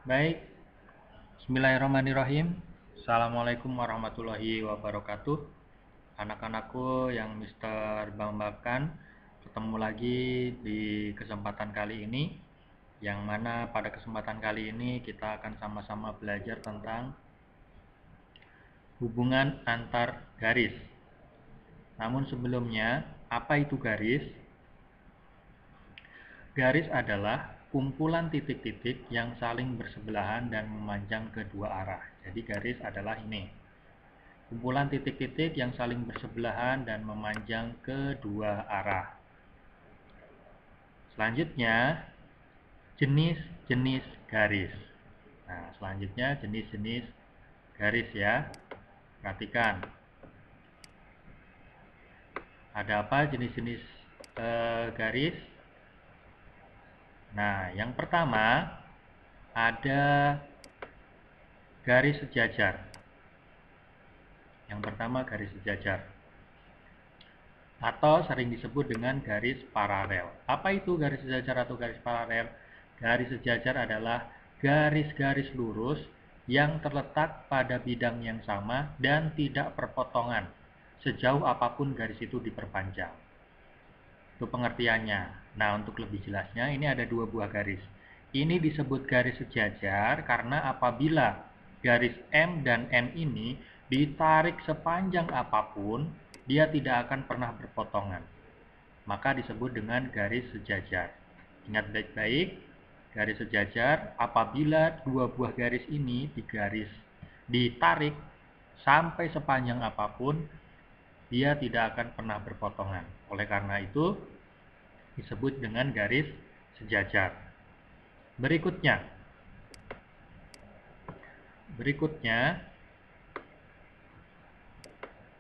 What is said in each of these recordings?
Baik, Bismillahirrahmanirrahim. Assalamualaikum warahmatullahi wabarakatuh. Anak-anakku yang Mister banggakan, ketemu lagi di kesempatan kali ini, yang mana pada kesempatan kali ini kita akan sama-sama belajar tentang hubungan antar garis. Namun sebelumnya, apa itu garis? Garis adalah kumpulan titik-titik yang saling bersebelahan dan memanjang ke dua arah. Jadi garis adalah ini. Kumpulan titik-titik yang saling bersebelahan dan memanjang ke dua arah. Selanjutnya, jenis-jenis garis. Nah, selanjutnya jenis-jenis garis ya. Perhatikan. Ada apa jenis-jenis garis? Nah, yang pertama ada garis sejajar. Yang pertama garis sejajar, atau sering disebut dengan garis paralel. Apa itu garis sejajar atau garis paralel? Garis sejajar adalah garis-garis lurus yang terletak pada bidang yang sama dan tidak perpotongan sejauh apapun garis itu diperpanjang. Itu pengertiannya. Nah, untuk lebih jelasnya, ini ada dua buah garis. Ini disebut garis sejajar karena apabila garis M dan N ini ditarik sepanjang apapun, dia tidak akan pernah berpotongan. Maka disebut dengan garis sejajar. Ingat baik-baik, garis sejajar apabila dua buah garis ini ditarik sampai sepanjang apapun, dia tidak akan pernah berpotongan. Oleh karena itu, disebut dengan garis sejajar. Berikutnya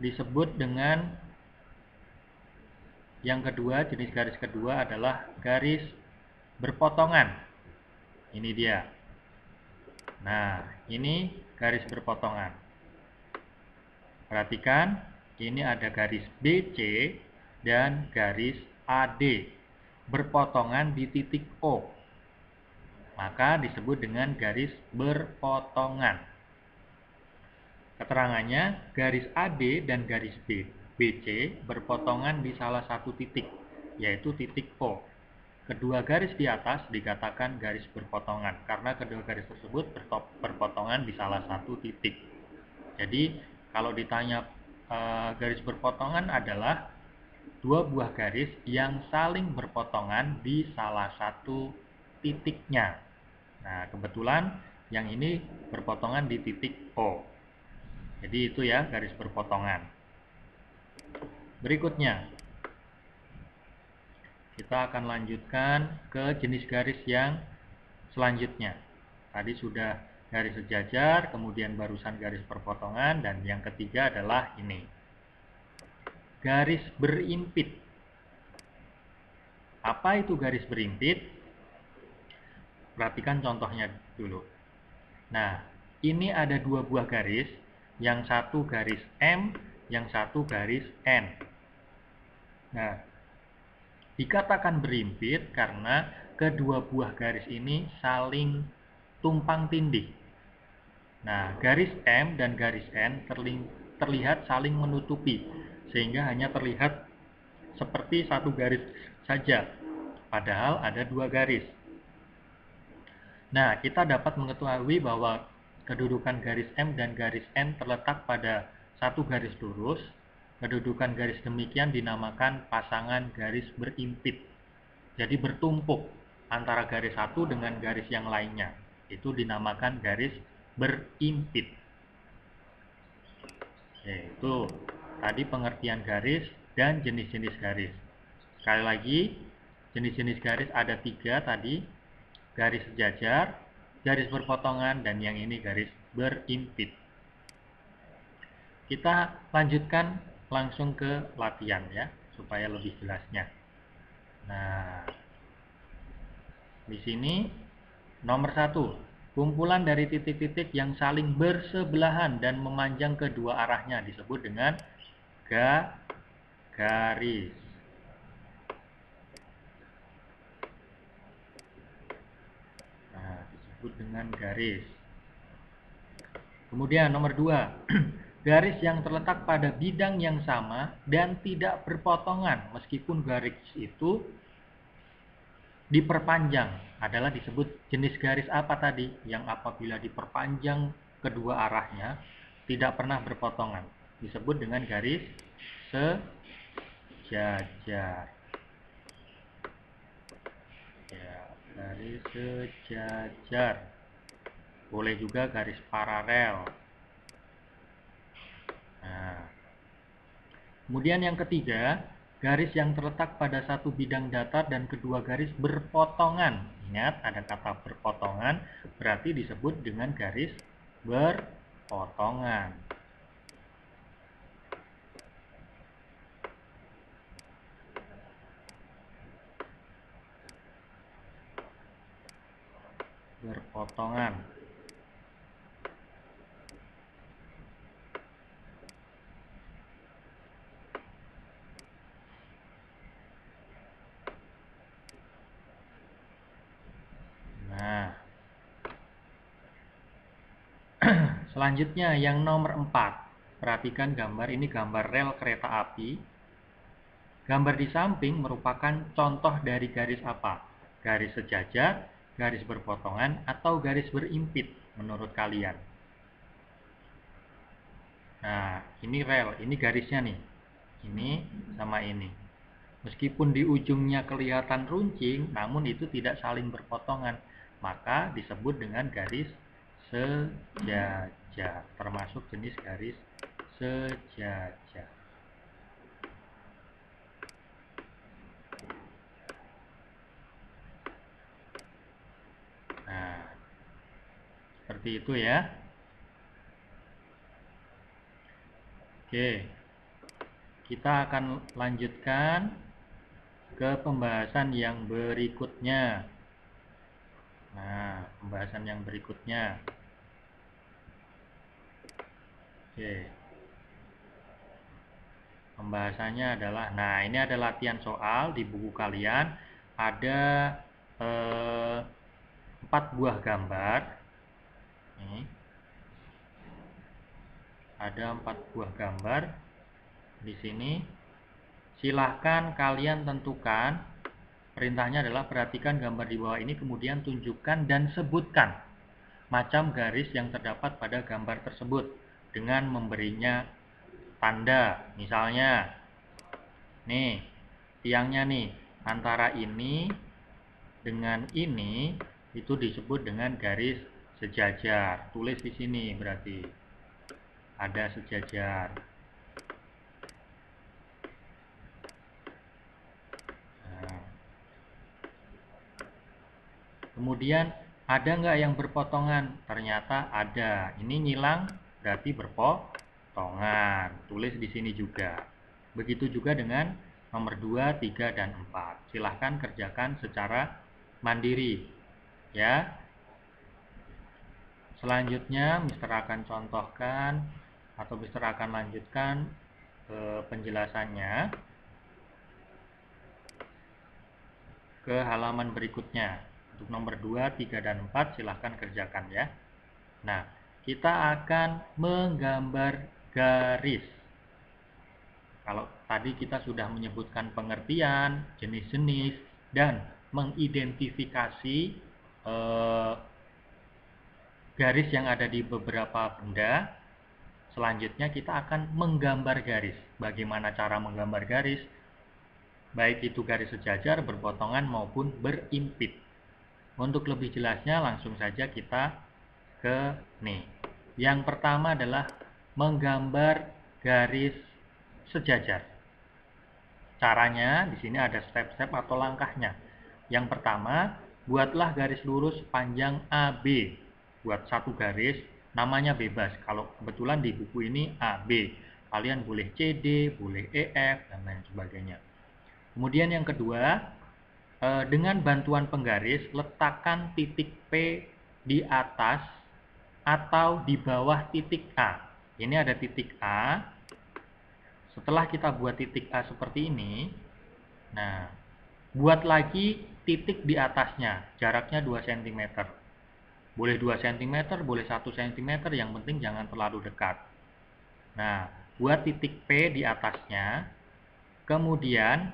disebut dengan yang kedua, jenis garis kedua adalah garis berpotongan. Ini dia. Nah, ini garis berpotongan. Perhatikan, ini ada garis BC dan garis AD berpotongan di titik O. Maka disebut dengan garis berpotongan. Keterangannya, garis AD dan garis BC berpotongan di salah satu titik, yaitu titik O. Kedua garis di atas dikatakan garis berpotongan, karena kedua garis tersebut berpotongan di salah satu titik. Jadi, kalau ditanya garis berpotongan adalah dua buah garis yang saling berpotongan di salah satu titiknya. Nah, kebetulan yang ini berpotongan di titik O. Jadi itu ya garis berpotongan. Berikutnya, kita akan lanjutkan ke jenis garis yang selanjutnya. Tadi sudah garis sejajar, kemudian barusan garis berpotongan, dan yang ketiga adalah ini. Garis berimpit. Apa itu garis berimpit? Perhatikan contohnya dulu. Nah, ini ada dua buah garis, yang satu garis M, yang satu garis N. Nah, dikatakan berimpit karena kedua buah garis ini saling tumpang tindih. Nah, garis M dan garis N terlihat saling menutupi, sehingga hanya terlihat seperti satu garis saja, padahal ada dua garis. Nah, kita dapat mengetahui bahwa kedudukan garis M dan garis N terletak pada satu garis lurus. Kedudukan garis demikian dinamakan pasangan garis berimpit. Jadi bertumpuk antara garis satu dengan garis yang lainnya. Itu dinamakan garis berimpit. Yaitu tadi pengertian garis dan jenis-jenis garis. Sekali lagi, jenis-jenis garis ada tiga tadi. Garis sejajar, garis berpotongan, dan yang ini garis berimpit. Kita lanjutkan langsung ke latihan ya, supaya lebih jelasnya. Nah, di sini nomor 1, kumpulan dari titik-titik yang saling bersebelahan dan memanjang ke dua arahnya disebut dengan garis. Nah, disebut dengan garis. Kemudian nomor 2, garis yang terletak pada bidang yang sama dan tidak berpotongan meskipun garis itu diperpanjang adalah disebut jenis garis apa tadi? Yang apabila diperpanjang kedua arahnya tidak pernah berpotongan, disebut dengan garis sejajar. Ya, garis sejajar. Boleh juga garis paralel. Nah, kemudian yang ketiga, garis yang terletak pada satu bidang datar dan kedua garis berpotongan. Ingat, ada kata berpotongan, berarti disebut dengan garis berpotongan. Berpotongan. Nah, selanjutnya yang nomor 4. Perhatikan gambar ini, gambar rel kereta api. Gambar di samping merupakan contoh dari garis apa? Garis sejajar, garis berpotongan, atau garis berimpit menurut kalian? Nah, ini rel, ini garisnya nih. Ini sama ini. Meskipun di ujungnya kelihatan runcing, namun itu tidak saling berpotongan. Maka disebut dengan garis sejajar, termasuk jenis garis sejajar. Nah, seperti itu ya. Oke, kita akan lanjutkan ke pembahasan yang berikutnya. Nah, pembahasan yang berikutnya. Oke. Pembahasannya adalah, nah ini ada latihan soal di buku kalian. Ada 4 buah gambar. Nih. Ada 4 buah gambar di sini. Silahkan kalian tentukan. Perintahnya adalah perhatikan gambar di bawah ini, kemudian tunjukkan dan sebutkan macam garis yang terdapat pada gambar tersebut dengan memberinya tanda. Misalnya, nih, tiangnya nih, antara ini dengan ini itu disebut dengan garis sejajar. Tulis di sini berarti ada sejajar. Nah. Kemudian ada nggak yang berpotongan? Ternyata ada. Ini nyilang berarti berpotongan. Tulis di sini juga. Begitu juga dengan nomor 2, 3, dan 4. Silahkan kerjakan secara mandiri. Ya. Selanjutnya Mister akan contohkan atau Mister akan lanjutkan penjelasannya ke halaman berikutnya. Untuk nomor 2, 3, dan 4 silahkan kerjakan ya. Nah, kita akan menggambar garis. Kalau tadi kita sudah menyebutkan pengertian, jenis-jenis, dan mengidentifikasi garis yang ada di beberapa benda. Selanjutnya kita akan menggambar garis. Bagaimana cara menggambar garis? Baik itu garis sejajar, berpotongan, maupun berimpit. Untuk lebih jelasnya langsung saja kita ke nih. Yang pertama adalah menggambar garis sejajar. Caranya di sini ada step-step atau langkahnya. Yang pertama, buatlah garis lurus panjang AB. Buat satu garis, namanya bebas. Kalau kebetulan di buku ini AB, kalian boleh CD, boleh EF, dan lain sebagainya. Kemudian yang kedua, dengan bantuan penggaris, letakkan titik P di atas atau di bawah titik A. Ini ada titik A. Setelah kita buat titik A seperti ini, nah, buat lagi titik di atasnya, jaraknya 2 cm. Boleh 2 cm, boleh 1 cm, yang penting jangan terlalu dekat. Nah, buat titik P di atasnya, kemudian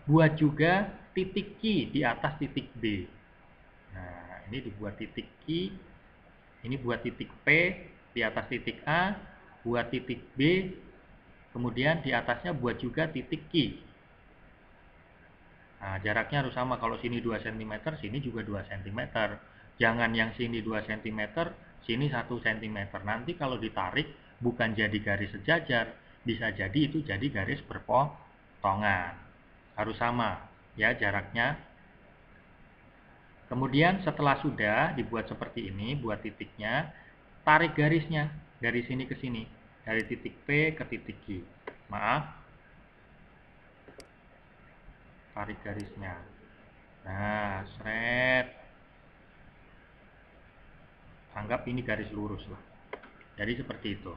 buat juga titik Q di atas titik B. Nah, ini dibuat titik Q, ini buat titik P di atas titik A, buat titik B, kemudian di atasnya buat juga titik Q. Nah, jaraknya harus sama. Kalau sini 2 cm, sini juga 2 cm. Jangan yang sini 2 cm, sini 1 cm. Nanti kalau ditarik, bukan jadi garis sejajar. Bisa jadi itu jadi garis berpotongan. Harus sama ya jaraknya. Kemudian setelah sudah dibuat seperti ini, buat titiknya, tarik garisnya dari sini ke sini. Dari titik P ke titik Q. Maaf. Tarik garisnya. Nah, seret. Anggap ini garis lurus lah. Jadi seperti itu.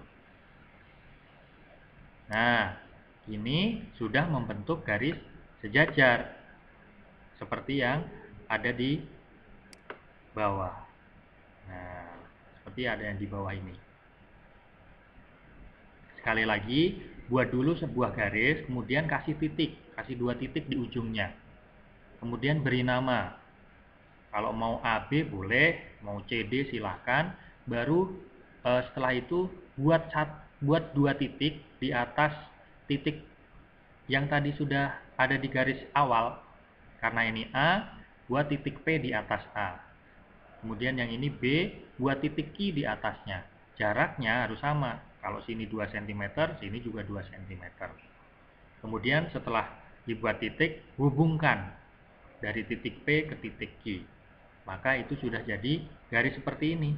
Nah, ini sudah membentuk garis sejajar. Seperti yang ada di bawah. Nah, seperti ada yang di bawah ini. Sekali lagi, buat dulu sebuah garis, kemudian kasih titik. Kasih 2 titik di ujungnya. Kemudian beri nama. Kalau mau AB boleh, mau CD silahkan. Baru setelah itu buat 2 titik di atas titik yang tadi sudah ada di garis awal. Karena ini A, buat titik P di atas A. Kemudian yang ini B, buat titik Q di atasnya. Jaraknya harus sama. Kalau sini 2 cm, sini juga 2 cm. Kemudian setelah dibuat titik, hubungkan dari titik P ke titik Q. Maka itu sudah jadi garis seperti ini.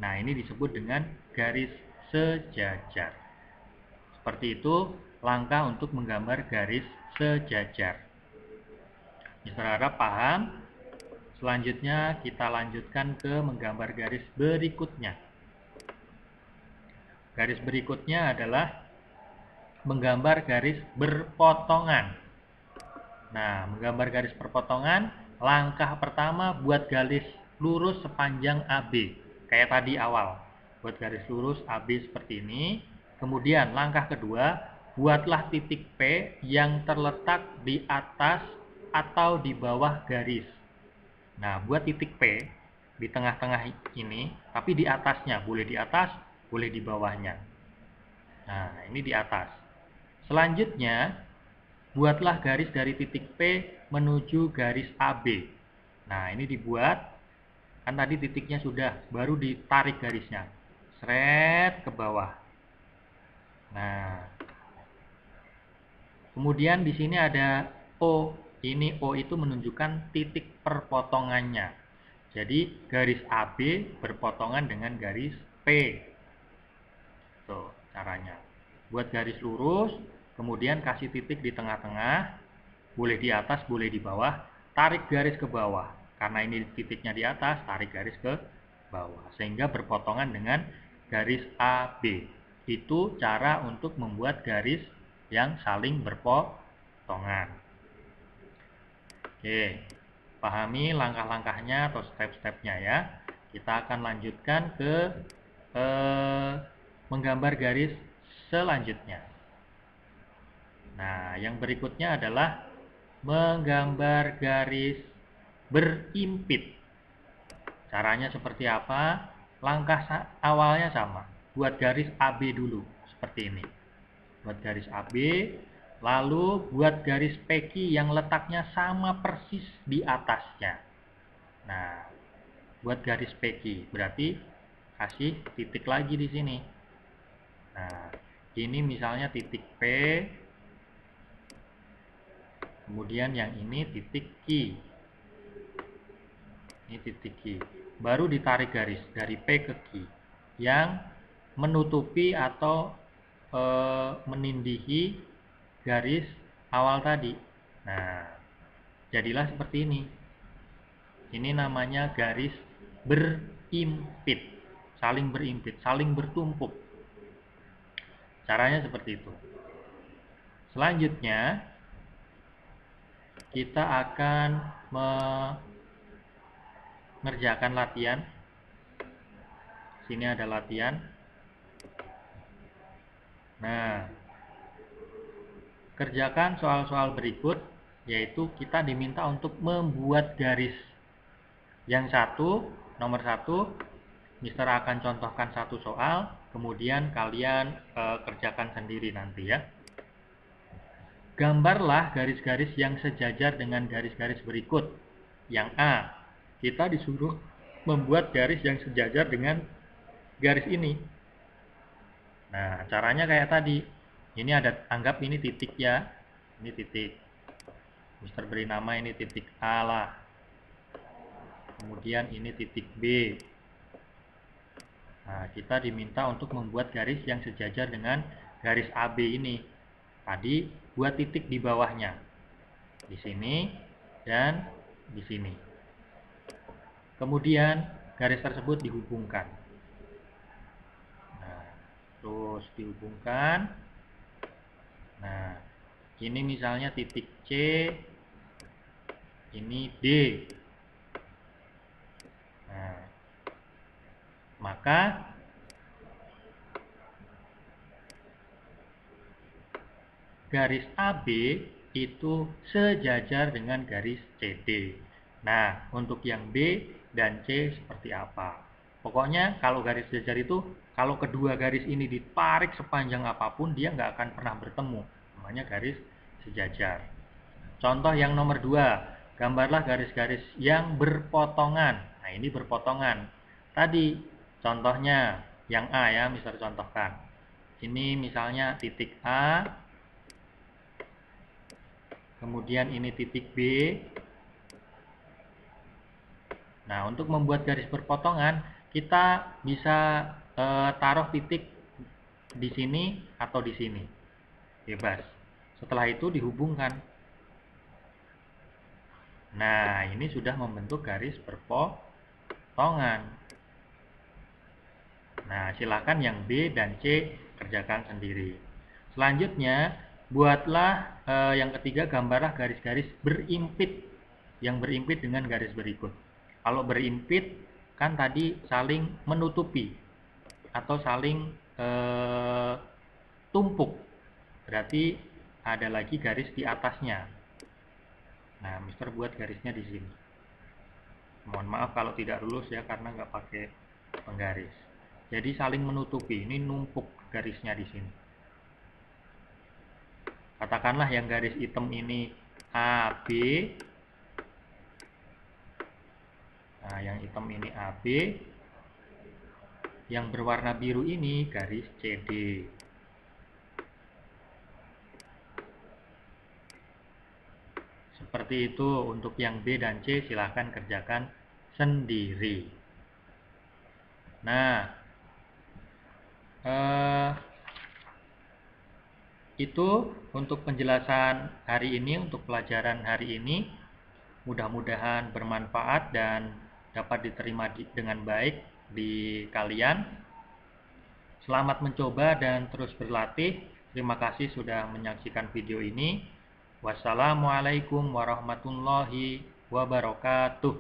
Nah, ini disebut dengan garis sejajar. Seperti itu langkah untuk menggambar garis sejajar. Mister harap paham. Selanjutnya kita lanjutkan ke menggambar garis berikutnya. Garis berikutnya adalah menggambar garis berpotongan. Nah, menggambar garis perpotongan, langkah pertama buat garis lurus sepanjang AB. Kayak tadi awal. Buat garis lurus AB seperti ini. Kemudian langkah kedua, buatlah titik P yang terletak di atas atau di bawah garis. Nah, buat titik P di tengah-tengah ini, tapi di atasnya. Boleh di atas, boleh di bawahnya. Nah, ini di atas. Selanjutnya, buatlah garis dari titik P menuju garis AB. Nah, ini dibuat. Kan tadi titiknya sudah, baru ditarik garisnya. Seret ke bawah. Nah, kemudian di sini ada O. Ini O itu menunjukkan titik perpotongannya. Jadi garis AB berpotongan dengan garis P. Tuh caranya. Buat garis lurus, kemudian kasih titik di tengah-tengah. Boleh di atas, boleh di bawah. Tarik garis ke bawah. Karena ini titiknya di atas, tarik garis ke bawah. Sehingga berpotongan dengan garis AB. Itu cara untuk membuat garis yang saling berpotongan. Oke, pahami langkah-langkahnya atau step-stepnya ya. Kita akan lanjutkan ke menggambar garis selanjutnya. Nah, yang berikutnya adalah menggambar garis berimpit. Caranya seperti apa? Langkah awalnya sama. Buat garis AB dulu, seperti ini. Buat garis AB. Lalu buat garis PQ yang letaknya sama persis di atasnya. Nah, buat garis PQ berarti kasih titik lagi di sini. Nah, ini misalnya titik P. Kemudian yang ini titik Q. Ini titik Q. Baru ditarik garis dari P ke Q yang menutupi atau menindihi garis awal tadi. Nah, jadilah seperti ini. Ini namanya garis berimpit. Saling berimpit, saling bertumpuk. Caranya seperti itu. Selanjutnya, kita akan ngerjakan latihan. Sini ada latihan. Nah, kerjakan soal-soal berikut, yaitu kita diminta untuk membuat garis. Yang satu, nomor satu, Mister akan contohkan satu soal, kemudian kalian kerjakan sendiri nanti ya. Gambarlah garis-garis yang sejajar dengan garis-garis berikut. Yang A, kita disuruh membuat garis yang sejajar dengan garis ini. Nah, caranya kayak tadi. Ini ada, anggap ini titik ya. Ini titik. Mister beri nama ini titik A lah. Kemudian ini titik B. Nah, kita diminta untuk membuat garis yang sejajar dengan garis AB ini. Tadi buat titik di bawahnya. Di sini dan di sini. Kemudian garis tersebut dihubungkan. Nah, terus dihubungkan. Nah, ini misalnya titik C, ini D. Nah, maka garis AB itu sejajar dengan garis CD. Nah, untuk yang B dan C seperti apa? Pokoknya kalau garis sejajar itu, kalau kedua garis ini ditarik sepanjang apapun, dia nggak akan pernah bertemu. Namanya garis sejajar. Contoh yang nomor 2, gambarlah garis-garis yang berpotongan. Nah, ini berpotongan. Tadi contohnya yang A ya, Mister contohkan. Ini misalnya titik A, kemudian ini titik B. Nah, untuk membuat garis berpotongan, kita bisa taruh titik di sini atau di sini. Bebas. Setelah itu dihubungkan. Nah, ini sudah membentuk garis berpotongan. Nah, silakan yang B dan C kerjakan sendiri. Selanjutnya, buatlah yang ketiga, gambarlah garis-garis berimpit yang berimpit dengan garis berikut. Kalau berimpit kan tadi saling menutupi atau saling tumpuk, berarti ada lagi garis di atasnya. Nah, Mister buat garisnya di sini. Mohon maaf kalau tidak lurus ya, karena nggak pakai penggaris. Jadi saling menutupi, ini numpuk garisnya di sini. Katakanlah yang garis hitam ini AB. Nah, yang hitam ini AB. Yang berwarna biru ini garis CD. Seperti itu untuk yang B dan C, silahkan kerjakan sendiri. Nah, itu untuk penjelasan hari ini, untuk pelajaran hari ini. Mudah-mudahan bermanfaat dan dapat diterima dengan baik di kalian. Selamat mencoba dan terus berlatih. Terima kasih sudah menyaksikan video ini. Wassalamualaikum warahmatullahi wabarakatuh.